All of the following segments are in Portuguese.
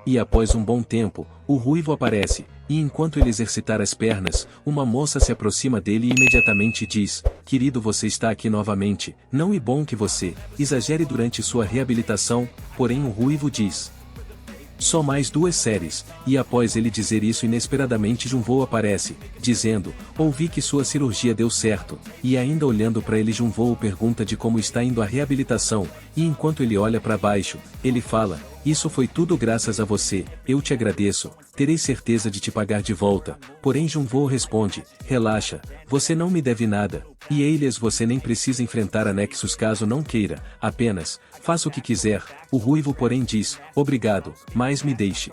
E após um bom tempo, o ruivo aparece, e enquanto ele exercitar as pernas, uma moça se aproxima dele e imediatamente diz: querido, você está aqui novamente, não é bom que você exagere durante sua reabilitação. Porém o ruivo diz: só mais 2 séries, e após ele dizer isso inesperadamente Junvoo aparece, dizendo: ouvi que sua cirurgia deu certo, e ainda olhando para ele Junvoo pergunta de como está indo a reabilitação, e enquanto ele olha para baixo, ele fala: isso foi tudo graças a você, eu te agradeço, terei certeza de te pagar de volta. Porém Junvoo responde: relaxa, você não me deve nada, e Elias, você nem precisa enfrentar a Nexus caso não queira, apenas faça o que quiser. O ruivo porém diz: obrigado, mas me deixe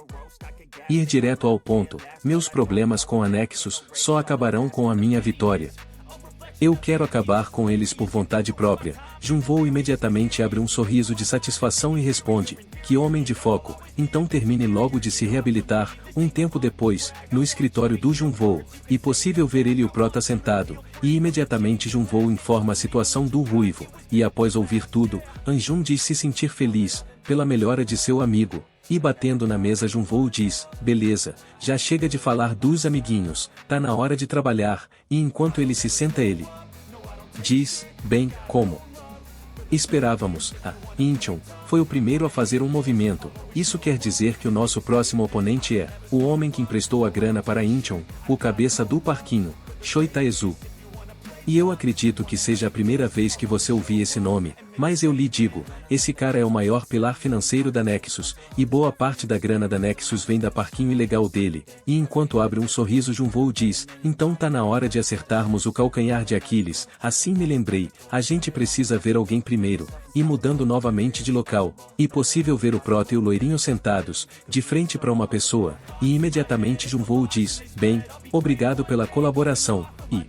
ir direto ao ponto, meus problemas com a Nexus só acabarão com a minha vitória. Eu quero acabar com eles por vontade própria. Junvoo imediatamente abre um sorriso de satisfação e responde: que homem de foco, então termine logo de se reabilitar. Um tempo depois, no escritório do Junvoo, e possível ver ele e o Prota sentado, e imediatamente Junvoo informa a situação do ruivo, e após ouvir tudo, Anjun diz se sentir feliz pela melhora de seu amigo. E batendo na mesa Junvoo diz: beleza, já chega de falar dos amiguinhos, tá na hora de trabalhar. E enquanto ele se senta ele diz: bem, como esperávamos, a Incheon foi o primeiro a fazer um movimento. Isso quer dizer que o nosso próximo oponente é o homem que emprestou a grana para Incheon, o cabeça do parquinho, Choi Taezu. E eu acredito que seja a primeira vez que você ouvir esse nome, mas eu lhe digo, esse cara é o maior pilar financeiro da Nexus, e boa parte da grana da Nexus vem da parquinho ilegal dele. E enquanto abre um sorriso Junvoo diz: então tá na hora de acertarmos o calcanhar de Aquiles. Assim me lembrei, a gente precisa ver alguém primeiro. E mudando novamente de local, e possível ver o Prota e o loirinho sentados, de frente para uma pessoa, e imediatamente Junvoo diz: bem, obrigado pela colaboração. E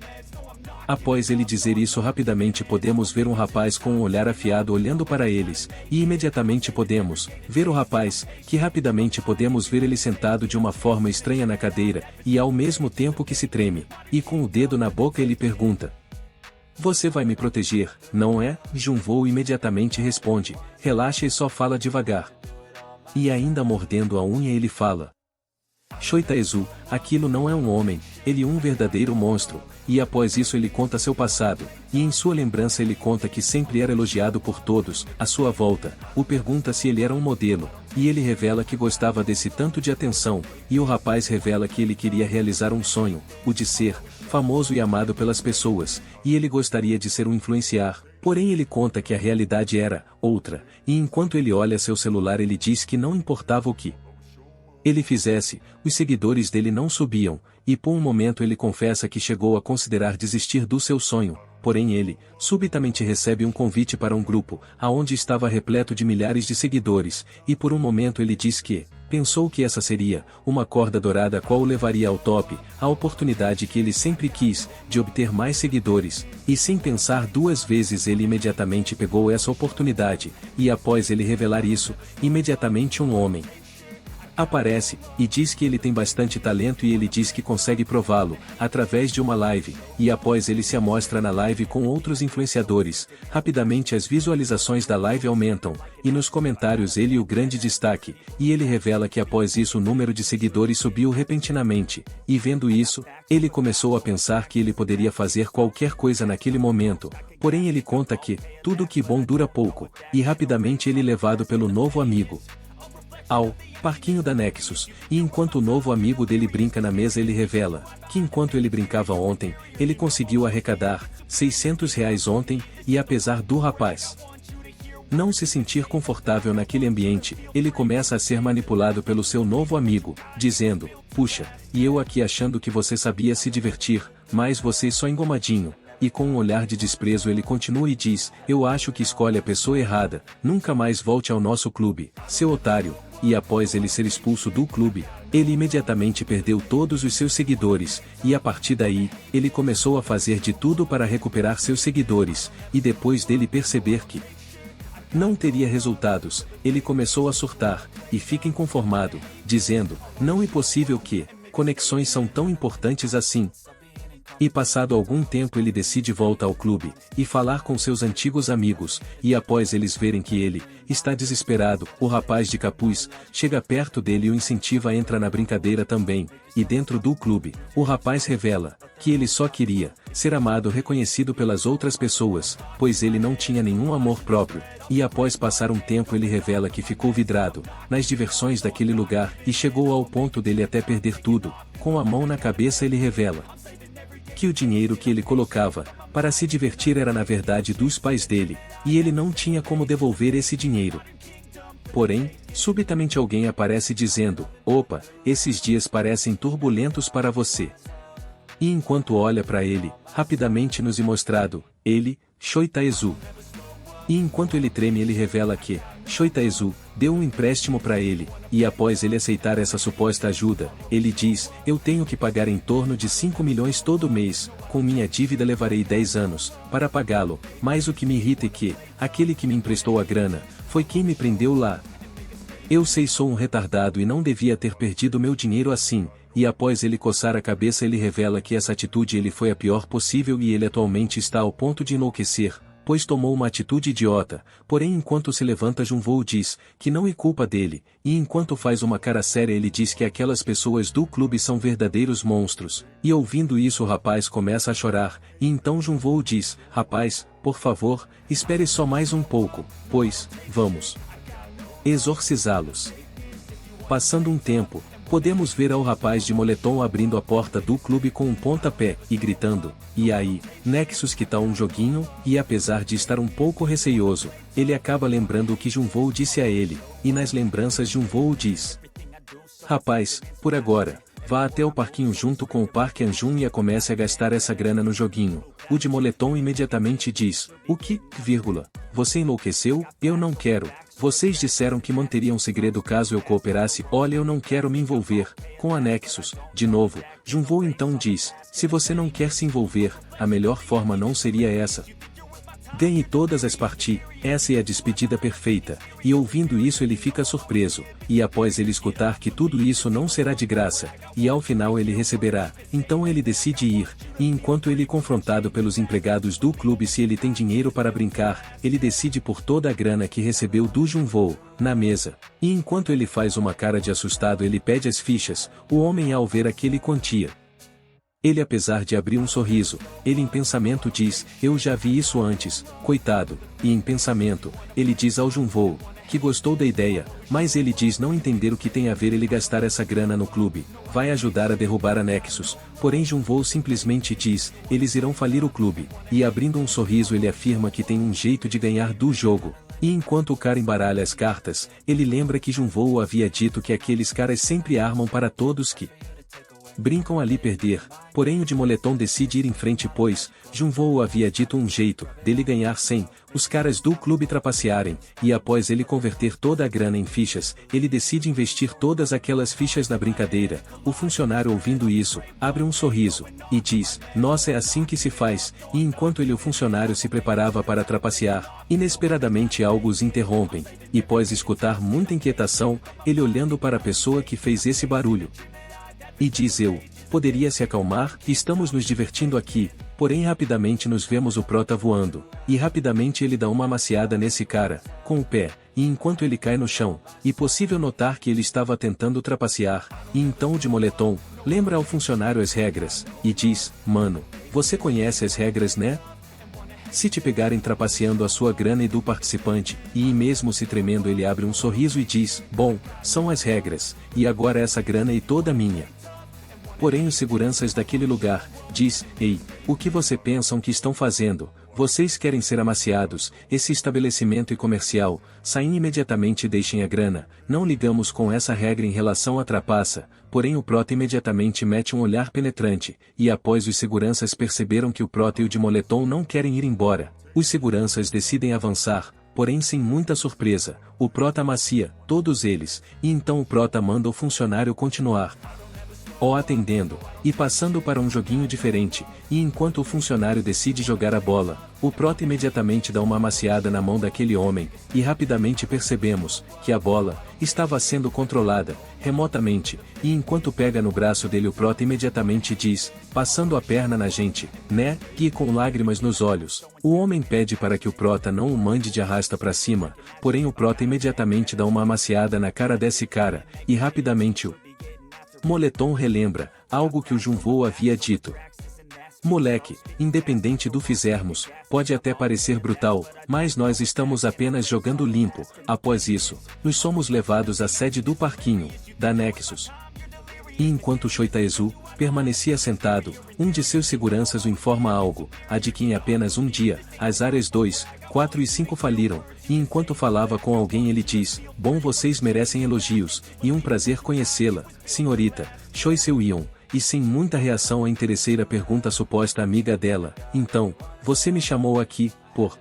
após ele dizer isso rapidamente podemos ver um rapaz com um olhar afiado olhando para eles, e imediatamente podemos ver o rapaz, que rapidamente podemos ver ele sentado de uma forma estranha na cadeira, e ao mesmo tempo que se treme, e com o dedo na boca ele pergunta: você vai me proteger, não é? Junvoo imediatamente responde: relaxa e só fala devagar. E ainda mordendo a unha ele fala: Choi Taezu, aquilo não é um homem, ele é um verdadeiro monstro. E após isso ele conta seu passado, e em sua lembrança ele conta que sempre era elogiado por todos à sua volta. O pergunta se ele era um modelo, e ele revela que gostava desse tanto de atenção, e o rapaz revela que ele queria realizar um sonho, o de ser famoso e amado pelas pessoas, e ele gostaria de ser um influenciar. Porém ele conta que a realidade era outra, e enquanto ele olha seu celular ele diz que não importava o que ele fizesse, os seguidores dele não subiam, e por um momento ele confessa que chegou a considerar desistir do seu sonho. Porém ele, subitamente recebe um convite para um grupo, aonde estava repleto de milhares de seguidores, e por um momento ele diz que pensou que essa seria uma corda dourada a qual o levaria ao top, a oportunidade que ele sempre quis, de obter mais seguidores, e sem pensar 2 vezes ele imediatamente pegou essa oportunidade, e após ele revelar isso, imediatamente um homem aparece, e diz que ele tem bastante talento e ele diz que consegue prová-lo, através de uma live, e após ele se amostra na live com outros influenciadores, rapidamente as visualizações da live aumentam, e nos comentários ele o grande destaque, e ele revela que após isso o número de seguidores subiu repentinamente, e vendo isso, ele começou a pensar que ele poderia fazer qualquer coisa naquele momento. Porém ele conta que, tudo que bom dura pouco, e rapidamente ele é levado pelo novo amigo ao parquinho da Nexus, e enquanto o novo amigo dele brinca na mesa ele revela que enquanto ele brincava ontem, ele conseguiu arrecadar R$ 600 ontem, e apesar do rapaz não se sentir confortável naquele ambiente, ele começa a ser manipulado pelo seu novo amigo, dizendo: puxa, e eu aqui achando que você sabia se divertir, mas você só engomadinho. E com um olhar de desprezo ele continua e diz: eu acho que escolhe a pessoa errada, nunca mais volte ao nosso clube, seu otário. E após ele ser expulso do clube, ele imediatamente perdeu todos os seus seguidores, e a partir daí, ele começou a fazer de tudo para recuperar seus seguidores, e depois dele perceber que não teria resultados, ele começou a surtar, e fica inconformado, dizendo: não é possível que conexões são tão importantes assim. E passado algum tempo ele decide voltar ao clube, e falar com seus antigos amigos, e após eles verem que ele está desesperado, o rapaz de capuz chega perto dele e o incentiva a entrar na brincadeira também, e dentro do clube, o rapaz revela que ele só queria ser amado, reconhecido pelas outras pessoas, pois ele não tinha nenhum amor próprio, e após passar um tempo ele revela que ficou vidrado nas diversões daquele lugar e chegou ao ponto dele até perder tudo. Com a mão na cabeça ele revela que o dinheiro que ele colocava para se divertir era na verdade dos pais dele, e ele não tinha como devolver esse dinheiro. Porém, subitamente alguém aparece dizendo: "Opa, esses dias parecem turbulentos para você." E enquanto olha para ele, rapidamente nos é mostrado, ele, Shoitaezu. E enquanto ele treme ele revela que Shoitaezu deu um empréstimo para ele, e após ele aceitar essa suposta ajuda, ele diz: "Eu tenho que pagar em torno de 5 milhões todo mês, com minha dívida levarei 10 anos para pagá-lo, mas o que me irrita é que aquele que me emprestou a grana foi quem me prendeu lá. Eu sei, sou um retardado e não devia ter perdido meu dinheiro assim." E após ele coçar a cabeça ele revela que essa atitude ele foi a pior possível e ele atualmente está ao ponto de enlouquecer, pois tomou uma atitude idiota. Porém enquanto se levanta Junvoo diz que não é culpa dele, e enquanto faz uma cara séria ele diz que aquelas pessoas do clube são verdadeiros monstros, e ouvindo isso o rapaz começa a chorar, e então Junvoo diz: "Rapaz, por favor, espere só mais um pouco, pois, vamos exorcizá-los." Passando um tempo, podemos ver ao rapaz de moletom abrindo a porta do clube com um pontapé, e gritando: "E aí, Nexus, que tal um joguinho?" E apesar de estar um pouco receioso, ele acaba lembrando o que Junvoo disse a ele, e nas lembranças Junvoo diz: "Rapaz, por agora, vá até o parquinho junto com o Park Anjun e comece a gastar essa grana no joguinho." O de moletom imediatamente diz: "O que, vírgula, você enlouqueceu? Eu não quero. Vocês disseram que manteriam segredo caso eu cooperasse. Olha, eu não quero me envolver com a Nexus." De novo, Junvoo então diz: "Se você não quer se envolver, a melhor forma não seria essa? Ganhe todas as partidas, essa é a despedida perfeita." E ouvindo isso ele fica surpreso, e após ele escutar que tudo isso não será de graça, e ao final ele receberá, então ele decide ir, e enquanto ele é confrontado pelos empregados do clube se ele tem dinheiro para brincar, ele decide por toda a grana que recebeu do Junvoo, na mesa, e enquanto ele faz uma cara de assustado ele pede as fichas. O homem ao ver aquele quantia, ele apesar de abrir um sorriso, ele em pensamento diz: "Eu já vi isso antes, coitado." E em pensamento, ele diz ao Junvoo que gostou da ideia, mas ele diz não entender o que tem a ver ele gastar essa grana no clube, vai ajudar a derrubar a Nexus. Porém Junvoo simplesmente diz: "Eles irão falir o clube." E abrindo um sorriso ele afirma que tem um jeito de ganhar do jogo. E enquanto o cara embaralha as cartas, ele lembra que Junvoo havia dito que aqueles caras sempre armam para todos que brincam ali perder. Porém o de moletom decide ir em frente, pois Junvoo havia dito um jeito dele ganhar sem os caras do clube trapacearem, e após ele converter toda a grana em fichas, ele decide investir todas aquelas fichas na brincadeira. O funcionário ouvindo isso, abre um sorriso, e diz: "Nossa, é assim que se faz." E enquanto ele o funcionário se preparava para trapacear, inesperadamente algo os interrompem, e após escutar muita inquietação, ele olhando para a pessoa que fez esse barulho, e diz: "Eu poderia se acalmar? Estamos nos divertindo aqui." Porém rapidamente nos vemos o prota voando, e rapidamente ele dá uma amaciada nesse cara, com o pé, e enquanto ele cai no chão, e possível notar que ele estava tentando trapacear, e então o de moletom lembra ao funcionário as regras, e diz: "Mano, você conhece as regras, né? Se te pegarem trapaceando a sua grana e do participante." E mesmo se tremendo ele abre um sorriso e diz: "Bom, são as regras, e agora essa grana é toda minha." Porém os seguranças daquele lugar diz: "Ei, o que você pensam que estão fazendo? Vocês querem ser amaciados? Esse estabelecimento é comercial. Saem imediatamente e deixem a grana. Não ligamos com essa regra em relação à trapaça." Porém o prota imediatamente mete um olhar penetrante, e após os seguranças perceberam que o prota e o de moletom não querem ir embora, os seguranças decidem avançar. Porém sem muita surpresa, o prota amacia todos eles, e então o prota manda o funcionário continuar. o atendendo, e passando para um joguinho diferente, e enquanto o funcionário decide jogar a bola, o prota imediatamente dá uma amaciada na mão daquele homem, e rapidamente percebemos que a bola estava sendo controlada remotamente, e enquanto pega no braço dele o prota imediatamente diz, passando a perna na gente, né, e com lágrimas nos olhos, o homem pede para que o prota não o mande de arrasta para cima, porém o prota imediatamente dá uma amaciada na cara desse cara, e rapidamente o moletom relembra algo que o Junvoo havia dito. Moleque, independente do fizermos, pode até parecer brutal, mas nós estamos apenas jogando limpo. Após isso, nós somos levados à sede do parquinho, da Nexus. E enquanto Shoitaizu permanecia sentado, um de seus seguranças o informa algo, a de que em apenas um dia, as áreas 2, 4 e 5 faliram, e enquanto falava com alguém ele diz, bom vocês merecem elogios, e um prazer conhecê-la, senhorita, Choi Seo-yeon, e sem muita reação a interesseira pergunta a suposta amiga dela, então, você me chamou aqui, por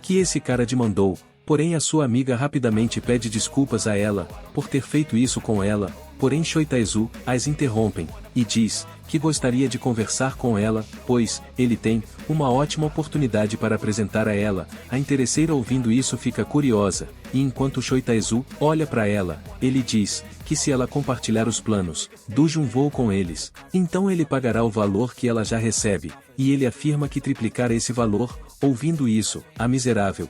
que esse cara te mandou, porém a sua amiga rapidamente pede desculpas a ela, por ter feito isso com ela, porém Shoitaizu as interrompem, e diz, que gostaria de conversar com ela, pois, ele tem, uma ótima oportunidade para apresentar a ela, a interesseira ouvindo isso fica curiosa, e enquanto Shoitaizu olha para ela, ele diz, que se ela compartilhar os planos, do Junvoo com eles, então ele pagará o valor que ela já recebe, e ele afirma que triplicar esse valor, ouvindo isso, a miserável,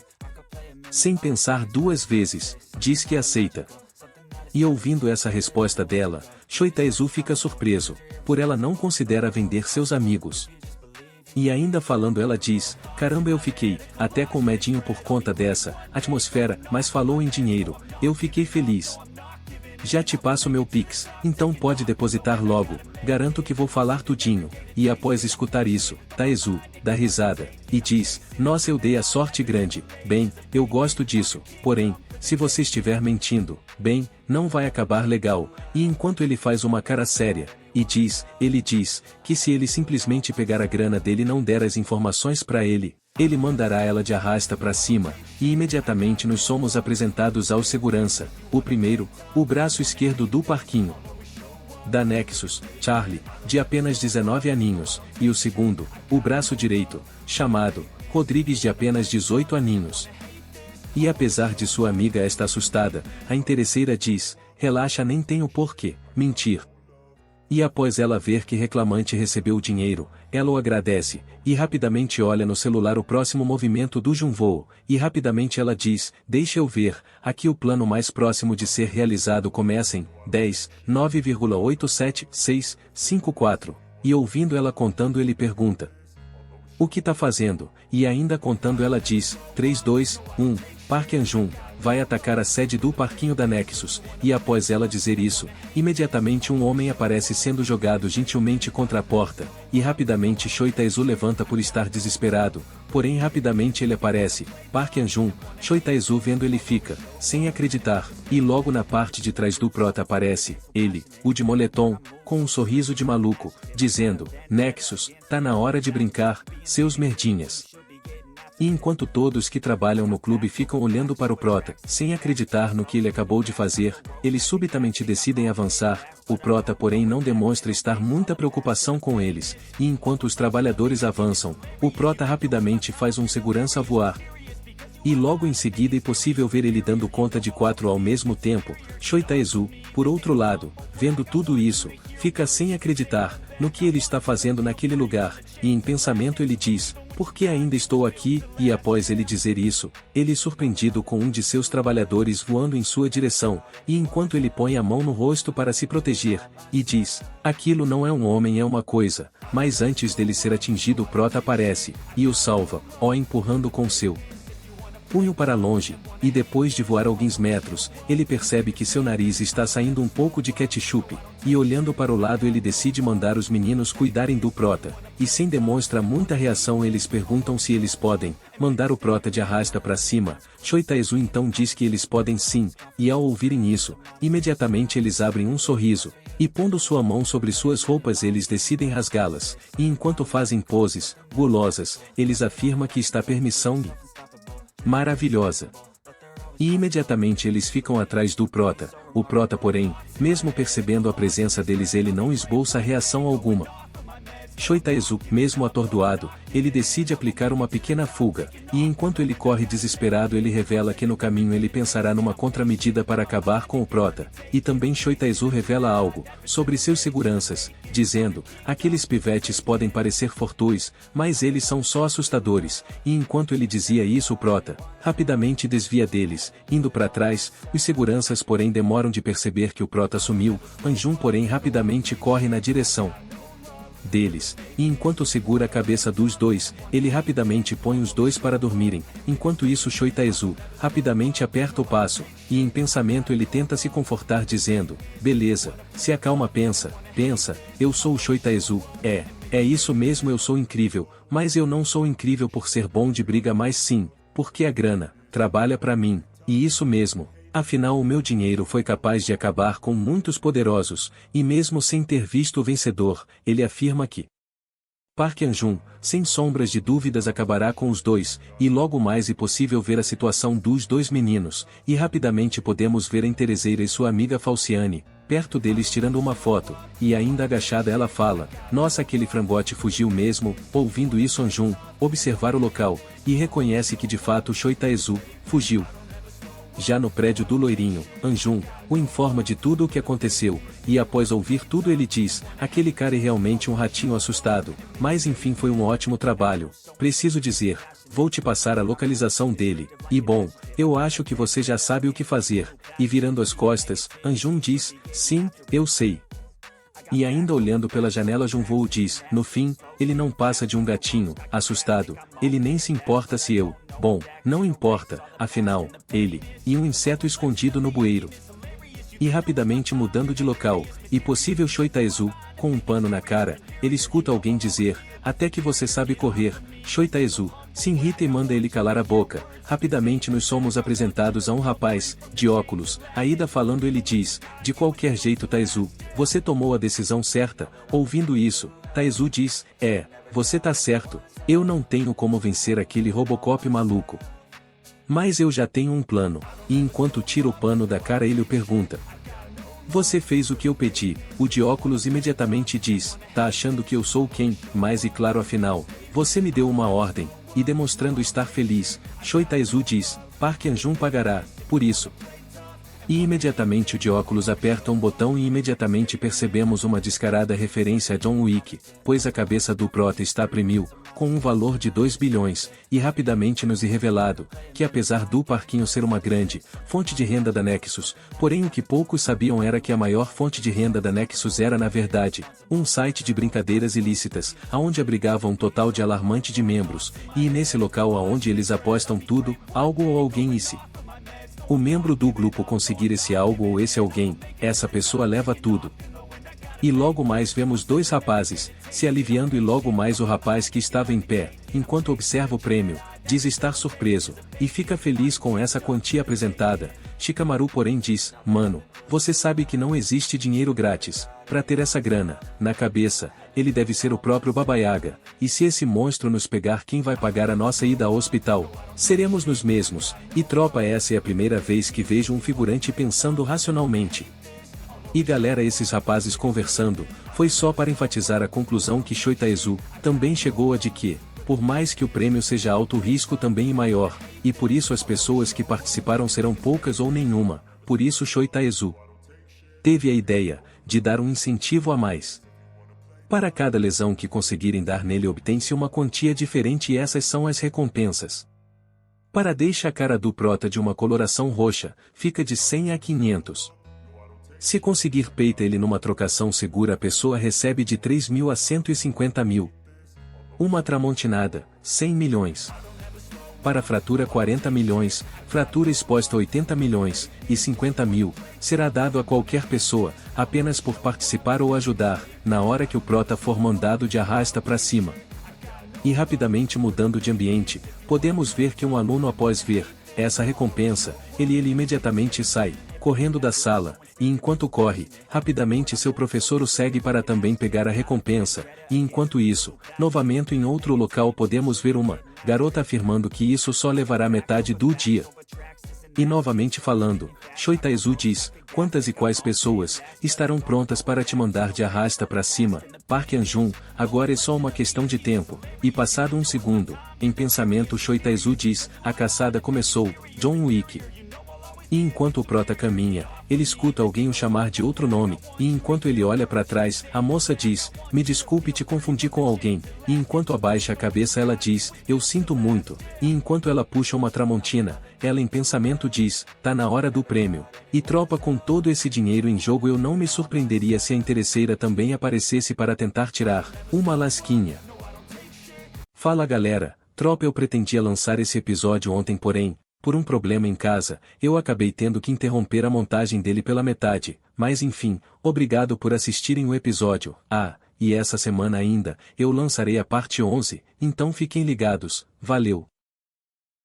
sem pensar duas vezes, diz que aceita. E ouvindo essa resposta dela, Shoitaizu fica surpreso, por ela não considera vender seus amigos. E ainda falando ela diz, caramba eu fiquei, até com medinho por conta dessa atmosfera, mas falou em dinheiro, eu fiquei feliz. Já te passo meu Pix, então pode depositar logo, garanto que vou falar tudinho, e após escutar isso, Taezu, dá risada, e diz, nossa eu dei a sorte grande, bem, eu gosto disso, porém, se você estiver mentindo, bem, não vai acabar legal, e enquanto ele faz uma cara séria, ele diz, que se ele simplesmente pegar a grana dele e não der as informações para ele mandará ela de arrasta para cima, e imediatamente nos somos apresentados ao segurança, o primeiro, o braço esquerdo do parquinho da Nexus, Charlie, de apenas 19 aninhos, e o segundo, o braço direito, chamado Rodrigues de apenas 18 aninhos. E apesar de sua amiga estar assustada, a interesseira diz, relaxa nem tenho por que mentir. E após ela ver que reclamante recebeu o dinheiro, ela o agradece, e rapidamente olha no celular o próximo movimento do Junvoo, e rapidamente ela diz, deixa eu ver, aqui o plano mais próximo de ser realizado começa em 10, 9,87654, e ouvindo ela contando ele pergunta, o que tá fazendo? E ainda contando ela diz, 3, 2, 1, Park An-jun, vai atacar a sede do parquinho da Nexus, e após ela dizer isso, imediatamente um homem aparece sendo jogado gentilmente contra a porta, e rapidamente Shoitaizu levanta por estar desesperado, porém rapidamente ele aparece, Park An-jun, Shoitaizu vendo ele fica, sem acreditar, e logo na parte de trás do prota aparece, ele, o de moletom, com um sorriso de maluco, dizendo, Nexus, tá na hora de brincar, seus merdinhas. E enquanto todos que trabalham no clube ficam olhando para o prota, sem acreditar no que ele acabou de fazer, eles subitamente decidem avançar, o prota porém não demonstra estar muita preocupação com eles, e enquanto os trabalhadores avançam, o prota rapidamente faz um segurança voar. E logo em seguida é possível ver ele dando conta de 4 ao mesmo tempo, Shoitaizu, por outro lado, vendo tudo isso, fica sem acreditar no que ele está fazendo naquele lugar, e em pensamento ele diz, por que ainda estou aqui? E após ele dizer isso, ele é surpreendido com um de seus trabalhadores voando em sua direção, e enquanto ele põe a mão no rosto para se proteger, e diz, aquilo não é um homem é uma coisa, mas antes dele ser atingido o prota aparece, e o salva, empurrando com seu punho para longe, e depois de voar alguns metros, ele percebe que seu nariz está saindo um pouco de ketchup, e olhando para o lado ele decide mandar os meninos cuidarem do prota, e sem demonstrar muita reação eles perguntam se eles podem mandar o prota de arrasta para cima, Shoitaizu então diz que eles podem sim, e ao ouvirem isso, imediatamente eles abrem um sorriso, e pondo sua mão sobre suas roupas eles decidem rasgá-las, e enquanto fazem poses, gulosas, eles afirmam que está permissão maravilhosa. E imediatamente eles ficam atrás do prota. O prota, porém, mesmo percebendo a presença deles, ele não esboça reação alguma. Shoitaizu, mesmo atordoado, ele decide aplicar uma pequena fuga, e enquanto ele corre desesperado ele revela que no caminho ele pensará numa contramedida para acabar com o prota, e também Shoitaizu revela algo, sobre seus seguranças, dizendo, aqueles pivetes podem parecer fortuis, mas eles são só assustadores, e enquanto ele dizia isso o prota, rapidamente desvia deles, indo para trás, os seguranças porém demoram de perceber que o prota sumiu, Anjum porém rapidamente corre na direção deles, e enquanto segura a cabeça dos dois, ele rapidamente põe os dois para dormirem, enquanto isso Shoitaizu, rapidamente aperta o passo, e em pensamento ele tenta se confortar dizendo, beleza, se acalma pensa, eu sou o Shoitaizu, é isso mesmo eu sou incrível, mas eu não sou incrível por ser bom de briga mas sim, porque a grana, trabalha para mim, e isso mesmo. Afinal o meu dinheiro foi capaz de acabar com muitos poderosos, e mesmo sem ter visto o vencedor, ele afirma que Park Anjum, sem sombras de dúvidas acabará com os dois, e logo mais é possível ver a situação dos dois meninos, e rapidamente podemos ver a interesseira e sua amiga Falciane, perto deles tirando uma foto, e ainda agachada ela fala, nossa aquele frangote fugiu mesmo, ouvindo isso Anjum, observar o local, e reconhece que de fato Shoitaizu, fugiu. Já no prédio do loirinho, Anjum, o informa de tudo o que aconteceu, e após ouvir tudo ele diz, aquele cara é realmente um ratinho assustado, mas enfim foi um ótimo trabalho, preciso dizer, vou te passar a localização dele, e bom, eu acho que você já sabe o que fazer, e virando as costas, Anjum diz, sim, eu sei. E ainda olhando pela janela Junvoo diz, no fim, ele não passa de um gatinho, assustado, ele nem se importa se eu, bom, não importa, afinal, ele, e um inseto escondido no bueiro. E rapidamente mudando de local, e possível Shoitaizu, com um pano na cara, ele escuta alguém dizer, até que você sabe correr, Shoitaizu, se irrita e manda ele calar a boca, rapidamente nos somos apresentados a um rapaz, de óculos, ainda falando ele diz, de qualquer jeito Taizu, você tomou a decisão certa, ouvindo isso, Taizu diz, você tá certo, eu não tenho como vencer aquele Robocop maluco. Mas eu já tenho um plano, e enquanto tira o pano da cara ele o pergunta. Você fez o que eu pedi, o de óculos imediatamente diz, tá achando que eu sou quem, mas e claro afinal, você me deu uma ordem, e demonstrando estar feliz, Shoitaizu diz, Park Anjum pagará, por isso. E imediatamente o de óculos aperta um botão e imediatamente percebemos uma descarada referência a John Wick, pois a cabeça do prota está a premil, com um valor de 2 bilhões, e rapidamente nos é revelado, que apesar do parquinho ser uma grande fonte de renda da Nexus, porém o que poucos sabiam era que a maior fonte de renda da Nexus era na verdade, um site de brincadeiras ilícitas, aonde abrigava um total de alarmante de membros, e nesse local aonde eles apostam tudo, algo ou alguém e se o membro do grupo conseguir esse algo ou esse alguém, essa pessoa leva tudo. E logo mais vemos dois rapazes, se aliviando e logo mais o rapaz que estava em pé, enquanto observa o prêmio, diz estar surpreso, e fica feliz com essa quantia apresentada, Shikamaru porém diz, mano, você sabe que não existe dinheiro grátis, pra ter essa grana, na cabeça, ele deve ser o próprio Baba Yaga, e se esse monstro nos pegar quem vai pagar a nossa ida ao hospital? Seremos nós mesmos, e tropa essa é a primeira vez que vejo um figurante pensando racionalmente. E galera esses rapazes conversando, foi só para enfatizar a conclusão que Shoitaizu, também chegou a de que, por mais que o prêmio seja alto o risco também é maior, e por isso as pessoas que participaram serão poucas ou nenhuma, por isso Shoitaizu teve a ideia, de dar um incentivo a mais. Para cada lesão que conseguirem dar nele obtém-se uma quantia diferente e essas são as recompensas. Para deixar a cara do prota de uma coloração roxa, fica de 100 a 500. Se conseguir peita ele numa trocação segura a pessoa recebe de 3.000 a 150.000. Uma tramontinada, 100 milhões. Para fratura 40 milhões, fratura exposta 80 milhões, e 50.000, será dado a qualquer pessoa, apenas por participar ou ajudar, na hora que o prota for mandado de arrasta para cima. E rapidamente mudando de ambiente, podemos ver que um aluno após ver essa recompensa, ele imediatamente sai, correndo da sala, e enquanto corre, rapidamente seu professor o segue para também pegar a recompensa, e enquanto isso, novamente em outro local podemos ver uma garota afirmando que isso só levará metade do dia. E novamente falando, Choi Tae-soo diz, quantas e quais pessoas estarão prontas para te mandar de arrasta pra cima, Park Hyun, agora é só uma questão de tempo. E passado um segundo, em pensamento Choi Tae-soo diz, a caçada começou, John Wick. E enquanto o prota caminha, ele escuta alguém o chamar de outro nome, e enquanto ele olha para trás, a moça diz, me desculpe te confundi com alguém, e enquanto abaixa a cabeça ela diz, eu sinto muito, e enquanto ela puxa uma tramontina, ela em pensamento diz, tá na hora do prêmio. E tropa, com todo esse dinheiro em jogo eu não me surpreenderia se a interesseira também aparecesse para tentar tirar uma lasquinha. Fala galera, tropa, eu pretendia lançar esse episódio ontem, porém, por um problema em casa, eu acabei tendo que interromper a montagem dele pela metade, mas enfim, obrigado por assistirem o episódio. Ah, e essa semana ainda, eu lançarei a parte 11, então fiquem ligados, valeu!